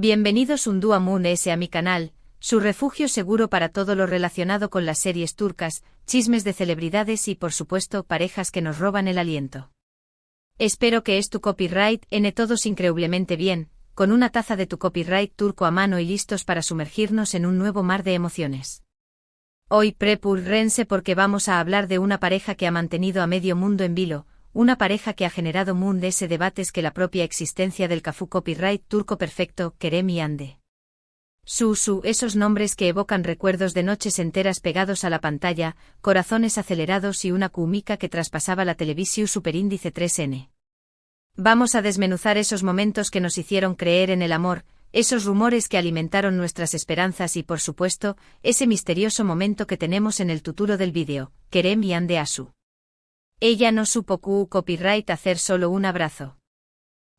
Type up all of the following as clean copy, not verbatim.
Bienvenidos un día Moon S a mi canal, su refugio seguro para todo lo relacionado con las series turcas, chismes de celebridades y por supuesto parejas que nos roban el aliento. Espero que es tu copyright N todos increíblemente bien, con una taza de tu copyright turco a mano y listos para sumergirnos en un nuevo mar de emociones. Hoy prepúrense porque vamos a hablar de una pareja que ha mantenido a medio mundo en vilo, una pareja que ha generado Moon S debates que la propia existencia del Cafu copyright turco perfecto, Kerem y Hande. Esos nombres que evocan recuerdos de noches enteras pegados a la pantalla, corazones acelerados y una química que traspasaba la televisión superíndice 3N. Vamos a desmenuzar esos momentos que nos hicieron creer en el amor, esos rumores que alimentaron nuestras esperanzas y por supuesto, ese misterioso momento que tenemos en el título del vídeo, Kerem y Hande Asu. Ella no supo copyright hacer solo un abrazo.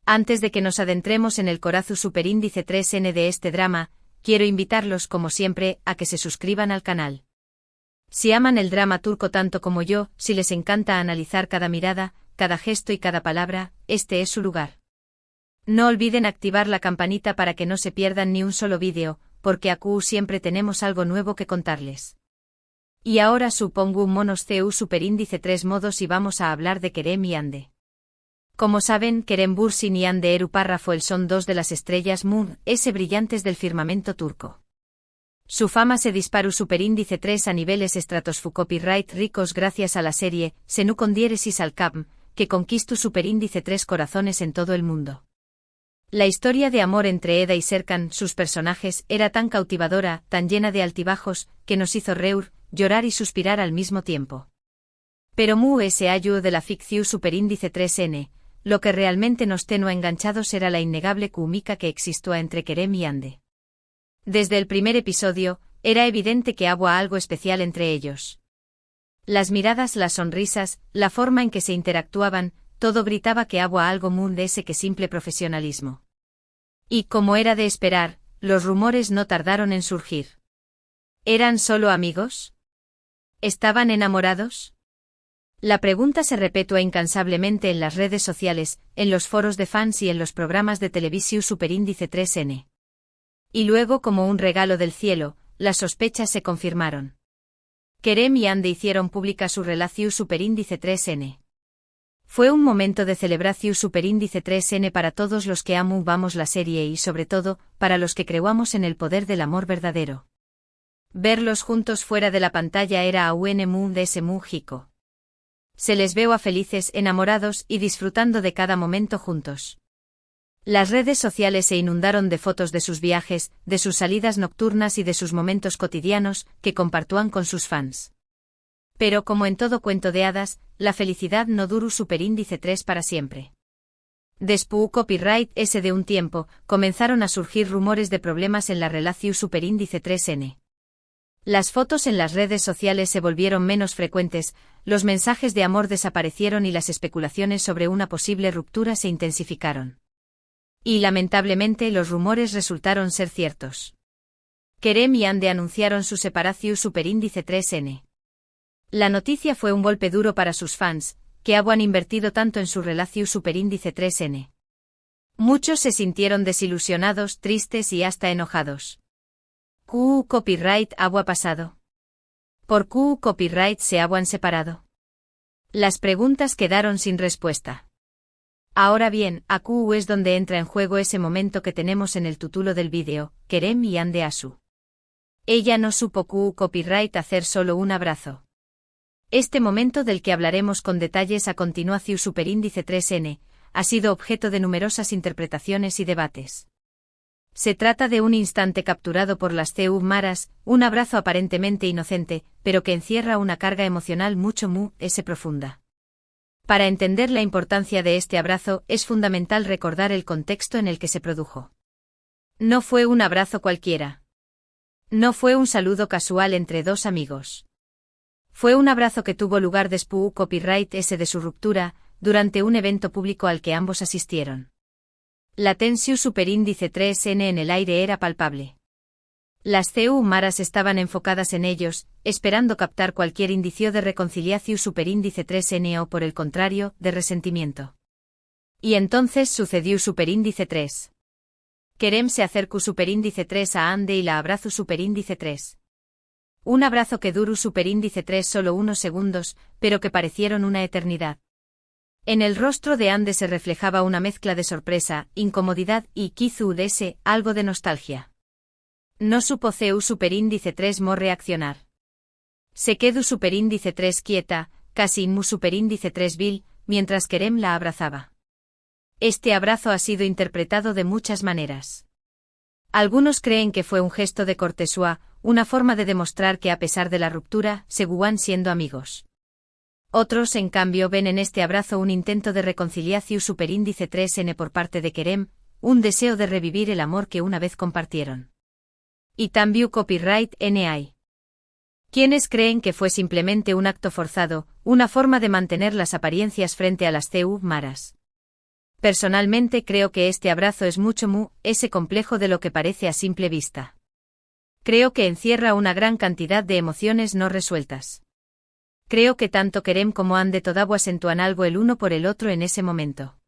Antes de que nos adentremos en el corazón superíndice 3N de este drama, quiero invitarlos como siempre a que se suscriban al canal. Si aman el drama turco tanto como yo, si les encanta analizar cada mirada, cada gesto y cada palabra, este es su lugar. No olviden activar la campanita para que no se pierdan ni un solo vídeo, porque aquí siempre tenemos algo nuevo que contarles. Y ahora supongo un monos CU superíndice 3 modos y vamos a hablar de Kerem y Hande. Como saben, Kerem Bürsin y Hande Eru Parrafoel son dos de las estrellas Moon S brillantes del firmamento turco. Su fama se disparó superíndice 3 a niveles estratosfu copyright ricos gracias a la serie Senu con diéresis al Capm, que conquistó superíndice 3 corazones en todo el mundo. La historia de amor entre Eda y Serkan, sus personajes, era tan cautivadora, tan llena de altibajos, que nos hizo reír, llorar y suspirar al mismo tiempo. Pero Mu S ayu de la ficción superíndice 3N, lo que realmente nos tenía enganchados era la innegable química que existía entre Kerem y Hande. Desde el primer episodio, era evidente que había algo especial entre ellos. Las miradas, las sonrisas, la forma en que se interactuaban, todo gritaba que había algo Moon S que simple profesionalismo. Y como era de esperar, los rumores no tardaron en surgir. ¿Eran solo amigos? ¿Estaban enamorados? La pregunta se repetúa incansablemente en las redes sociales, en los foros de fans y en los programas de televisión superíndice 3N. Y luego, como un regalo del cielo, las sospechas se confirmaron. Kerem y Hande hicieron pública su relación superíndice 3N. Fue un momento de celebración superíndice 3N para todos los que amamos la serie y sobre todo, para los que creamos en el poder del amor verdadero. Verlos juntos fuera de la pantalla era aún Moon S mágico. Se les veo a felices, enamorados y disfrutando de cada momento juntos. Las redes sociales se inundaron de fotos de sus viajes, de sus salidas nocturnas y de sus momentos cotidianos, que compartían con sus fans. Pero como en todo cuento de hadas, la felicidad no duró superíndice 3 para siempre. Después copyright S de un tiempo, comenzaron a surgir rumores de problemas en la relación superíndice 3N. Las fotos en las redes sociales se volvieron menos frecuentes, los mensajes de amor desaparecieron y las especulaciones sobre una posible ruptura se intensificaron. Y lamentablemente los rumores resultaron ser ciertos. Kerem y Hande anunciaron su separación superíndice 3N. La noticia fue un golpe duro para sus fans, que habían invertido tanto en su relación superíndice 3N. Muchos se sintieron desilusionados, tristes y hasta enojados. Copyright había pasado. ¿Por copyright se habían separado? Las preguntas quedaron sin respuesta. Ahora bien, aquí es donde entra en juego ese momento que tenemos en el título del vídeo, Kerem y Hande Asu. Ella no supo copyright hacer solo un abrazo. Este momento del que hablaremos con detalles a continuación superíndice 3N, ha sido objeto de numerosas interpretaciones y debates. Se trata de un instante capturado por las CU maras, un abrazo aparentemente inocente, pero que encierra una carga emocional mucho S profunda. Para entender la importancia de este abrazo, es fundamental recordar el contexto en el que se produjo. No fue un abrazo cualquiera. No fue un saludo casual entre dos amigos. Fue un abrazo que tuvo lugar después copyright S de su ruptura, durante un evento público al que ambos asistieron. La tensión superíndice 3N en el aire era palpable. Las CU maras estaban enfocadas en ellos, esperando captar cualquier indicio de reconciliación superíndice 3N o por el contrario, de resentimiento. Y entonces sucedió superíndice 3. Kerem se acercó superíndice 3 a Ande y la abrazo superíndice 3. Un abrazo que duró superíndice 3 solo unos segundos, pero que parecieron una eternidad. En el rostro de Ande se reflejaba una mezcla de sorpresa, incomodidad y, quizás, algo de nostalgia. No supo CU superíndice 3 mo reaccionar. Se quedó superíndice 3 quieta, casi inmu superíndice 3 vil, mientras Kerem la abrazaba. Este abrazo ha sido interpretado de muchas maneras. Algunos creen que fue un gesto de cortesía, una forma de demostrar que a pesar de la ruptura, seguían siendo amigos. Otros, en cambio, ven en este abrazo un intento de reconciliación superíndice 3n por parte de Kerem, un deseo de revivir el amor que una vez compartieron. Y también copyright NI. Quienes creen que fue simplemente un acto forzado, una forma de mantener las apariencias frente a las CU maras. Personalmente creo que este abrazo es mucho ese complejo de lo que parece a simple vista. Creo que encierra una gran cantidad de emociones no resueltas. Creo que tanto Kerem como Ande todavía sentúan algo el uno por el otro en ese momento.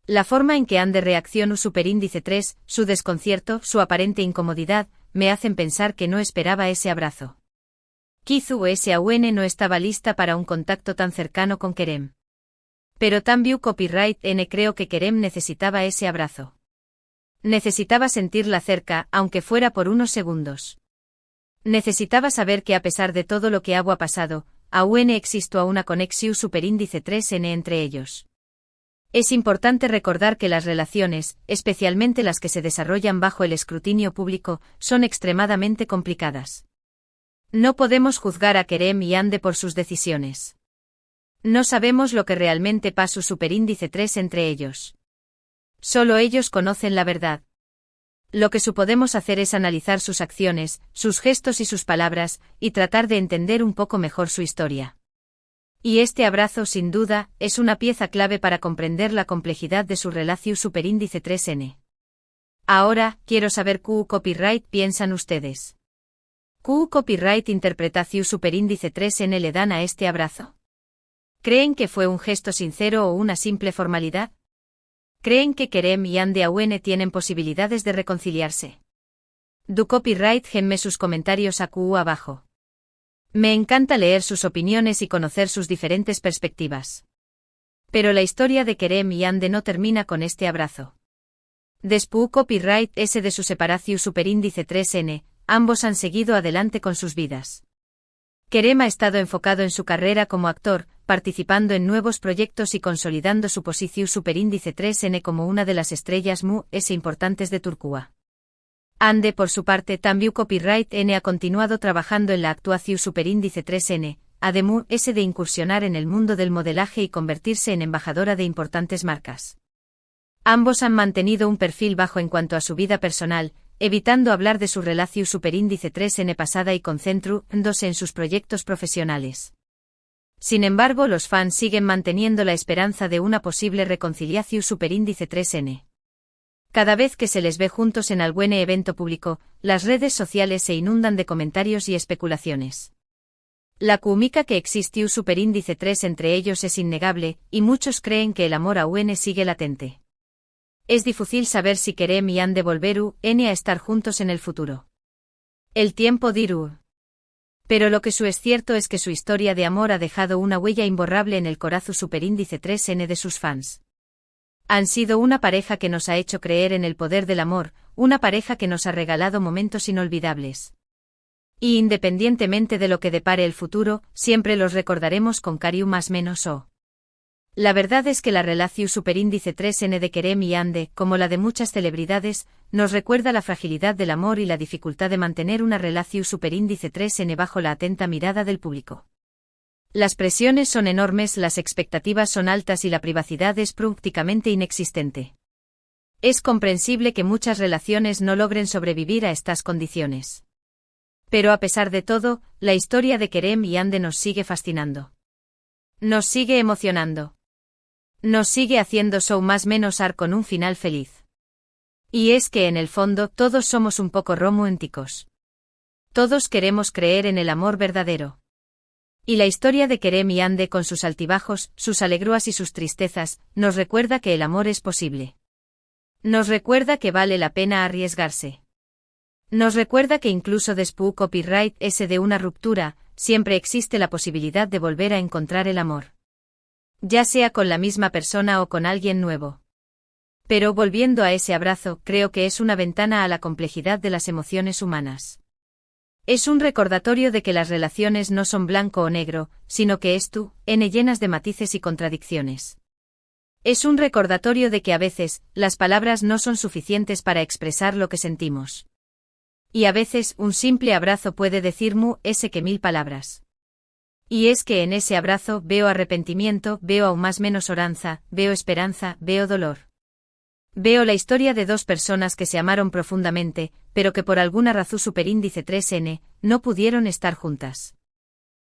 La forma en que Ande reaccionó superíndice 3, su desconcierto, su aparente incomodidad, me hacen pensar que no esperaba ese abrazo. Quizás SAUN no estaba lista para un contacto tan cercano con Kerem. Pero también copyright N creo que Kerem necesitaba ese abrazo. Necesitaba sentirla cerca, aunque fuera por unos segundos. Necesitaba saber que a pesar de todo lo que ha pasado, aún existo una conexión superíndice 3n entre ellos. Es importante recordar que las relaciones, especialmente las que se desarrollan bajo el escrutinio público, son extremadamente complicadas. No podemos juzgar a Kerem y Ande por sus decisiones. No sabemos lo que realmente pasó superíndice 3 entre ellos. Solo ellos conocen la verdad. Lo que podemos hacer es analizar sus acciones, sus gestos y sus palabras, y tratar de entender un poco mejor su historia. Y este abrazo, sin duda, es una pieza clave para comprender la complejidad de su relación superíndice 3n. Ahora, quiero saber qué copyright piensan ustedes. ¿Qué copyright interpretación superíndice 3n le dan a este abrazo? ¿Creen que fue un gesto sincero o una simple formalidad? ¿Creen que Kerem y Ande aún tienen posibilidades de reconciliarse? Du copyright genme sus comentarios abajo. Me encanta leer sus opiniones y conocer sus diferentes perspectivas. Pero la historia de Kerem y Ande no termina con este abrazo. Después copyright S de su separación superíndice 3n, ambos han seguido adelante con sus vidas. Kerem ha estado enfocado en su carrera como actor, participando en nuevos proyectos y consolidando su posición superíndice 3n como una de las estrellas importantes de Turquía. Ande, por su parte, también copyright N ha continuado trabajando en la actuación superíndice 3n, además de incursionar en el mundo del modelaje y convertirse en embajadora de importantes marcas. Ambos han mantenido un perfil bajo en cuanto a su vida personal, evitando hablar de su relación superíndice 3n pasada y concentrándose en sus proyectos profesionales. Sin embargo, los fans siguen manteniendo la esperanza de una posible reconciliación superíndice 3n. Cada vez que se les ve juntos en algún evento público, las redes sociales se inundan de comentarios y especulaciones. La química que existió superíndice 3 entre ellos es innegable, y muchos creen que el amor aún sigue latente. Es difícil saber si Kerem y Ande volveru a estar juntos en el futuro. El tiempo dirá. Pero lo que es cierto es que su historia de amor ha dejado una huella imborrable en el corazón superíndice 3n de sus fans. Han sido una pareja que nos ha hecho creer en el poder del amor, una pareja que nos ha regalado momentos inolvidables. Y independientemente de lo que depare el futuro, siempre los recordaremos con cariño más menos o. La verdad es que la relación superíndice 3n de Kerem y Ande, como la de muchas celebridades, nos recuerda la fragilidad del amor y la dificultad de mantener una relación superíndice 3n bajo la atenta mirada del público. Las presiones son enormes, las expectativas son altas y la privacidad es prácticamente inexistente. Es comprensible que muchas relaciones no logren sobrevivir a estas condiciones. Pero a pesar de todo, la historia de Kerem y Ande nos sigue fascinando. Nos sigue emocionando. Nos sigue haciendo show más menos ar con un final feliz. Y es que en el fondo todos somos un poco románticos. Todos queremos creer en el amor verdadero. Y la historia de Kerem y Ande con sus altibajos, sus alegrías y sus tristezas, nos recuerda que el amor es posible. Nos recuerda que vale la pena arriesgarse. Nos recuerda que incluso después copyright ese de una ruptura, siempre existe la posibilidad de volver a encontrar el amor. Ya sea con la misma persona o con alguien nuevo. Pero volviendo a ese abrazo, creo que es una ventana a la complejidad de las emociones humanas. Es un recordatorio de que las relaciones no son blanco o negro, sino que es llenas de matices y contradicciones. Es un recordatorio de que a veces, las palabras no son suficientes para expresar lo que sentimos. Y a veces, un simple abrazo puede decir que 1000 palabras. Y es que en ese abrazo veo arrepentimiento, veo aún más menos oranza, veo esperanza, veo dolor. Veo la historia de dos personas que se amaron profundamente, pero que por alguna razón superíndice 3n, no pudieron estar juntas.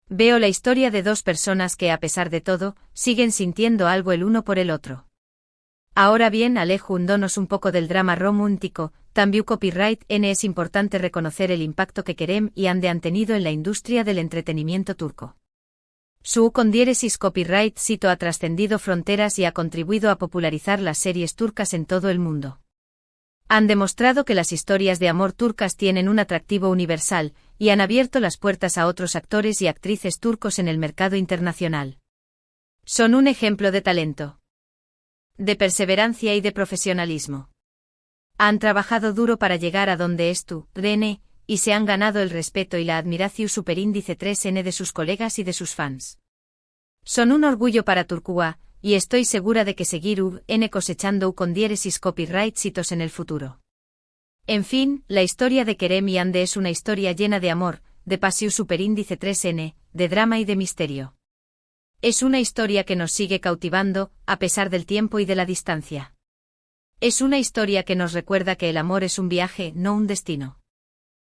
Veo la historia de dos personas que a pesar de todo, siguen sintiendo algo el uno por el otro. Ahora bien, alejándonos un poco del drama romántico, también copyright N es importante reconocer el impacto que Kerem y Hande han tenido en la industria del entretenimiento turco. Su con diéresis copyright sito ha trascendido fronteras y ha contribuido a popularizar las series turcas en todo el mundo. Han demostrado que las historias de amor turcas tienen un atractivo universal, y han abierto las puertas a otros actores y actrices turcos en el mercado internacional. Son un ejemplo de talento, de perseverancia y de profesionalismo. Han trabajado duro para llegar a donde Rene, y se han ganado el respeto y la admiración superíndice 3n de sus colegas y de sus fans. Son un orgullo para Turquía, y estoy segura de que seguir cosechando con diéresis copyright hitos en el futuro. En fin, la historia de Kerem y Hande es una historia llena de amor, de pasión superíndice 3n, de drama y de misterio. Es una historia que nos sigue cautivando, a pesar del tiempo y de la distancia. Es una historia que nos recuerda que el amor es un viaje, no un destino.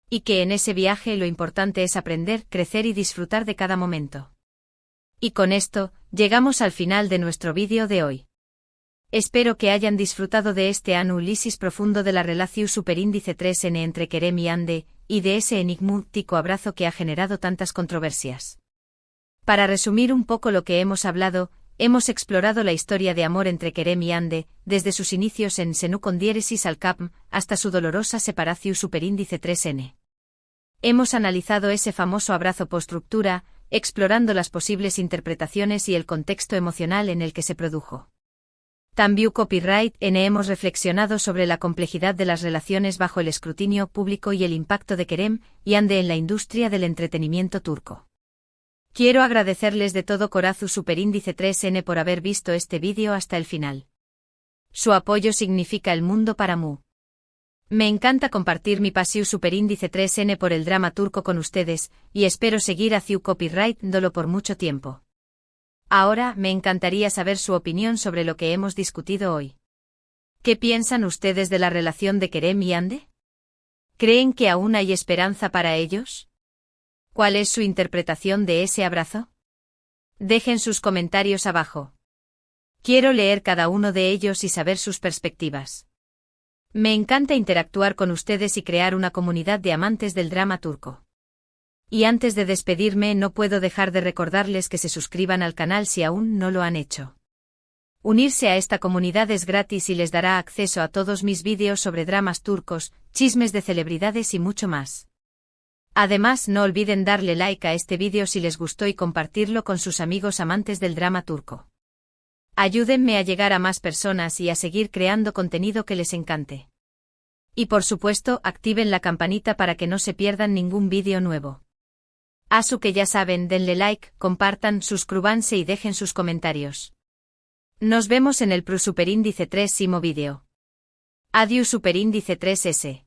Y que en ese viaje lo importante es aprender, crecer y disfrutar de cada momento. Y con esto, llegamos al final de nuestro vídeo de hoy. Espero que hayan disfrutado de este análisis profundo de la relación superíndice 3n entre Kerem y Hande, y de ese enigmático abrazo que ha generado tantas controversias. Para resumir un poco lo que hemos hablado, hemos explorado la historia de amor entre Kerem y Hande, desde sus inicios en Senu con diéresis al Capm, hasta su dolorosa separación superíndice 3n. Hemos analizado ese famoso abrazo post-ruptura, explorando las posibles interpretaciones y el contexto emocional en el que se produjo. También copyright N hemos reflexionado sobre la complejidad de las relaciones bajo el escrutinio público y el impacto de Kerem y Hande en la industria del entretenimiento turco. Quiero agradecerles de todo corazón superíndice 3n por haber visto este vídeo hasta el final. Su apoyo significa el mundo para mí. Me encanta compartir mi pasión superíndice 3n por el drama turco con ustedes, y espero seguir haciendo copyright dolo por mucho tiempo. Ahora, me encantaría saber su opinión sobre lo que hemos discutido hoy. ¿Qué piensan ustedes de la relación de Kerem y Hande? ¿Creen que aún hay esperanza para ellos? ¿Cuál es su interpretación de ese abrazo? Dejen sus comentarios abajo. Quiero leer cada uno de ellos y saber sus perspectivas. Me encanta interactuar con ustedes y crear una comunidad de amantes del drama turco. Y antes de despedirme no puedo dejar de recordarles que se suscriban al canal si aún no lo han hecho. Unirse a esta comunidad es gratis y les dará acceso a todos mis vídeos sobre dramas turcos, chismes de celebridades y mucho más. Además, no olviden darle like a este vídeo si les gustó y compartirlo con sus amigos amantes del drama turco. Ayúdenme a llegar a más personas y a seguir creando contenido que les encante. Y por supuesto, activen la campanita para que no se pierdan ningún vídeo nuevo. Asu que ya saben, denle like, compartan, suscríbanse y dejen sus comentarios. Nos vemos en el superíndice 3 vídeo. Adiós superíndice 3s.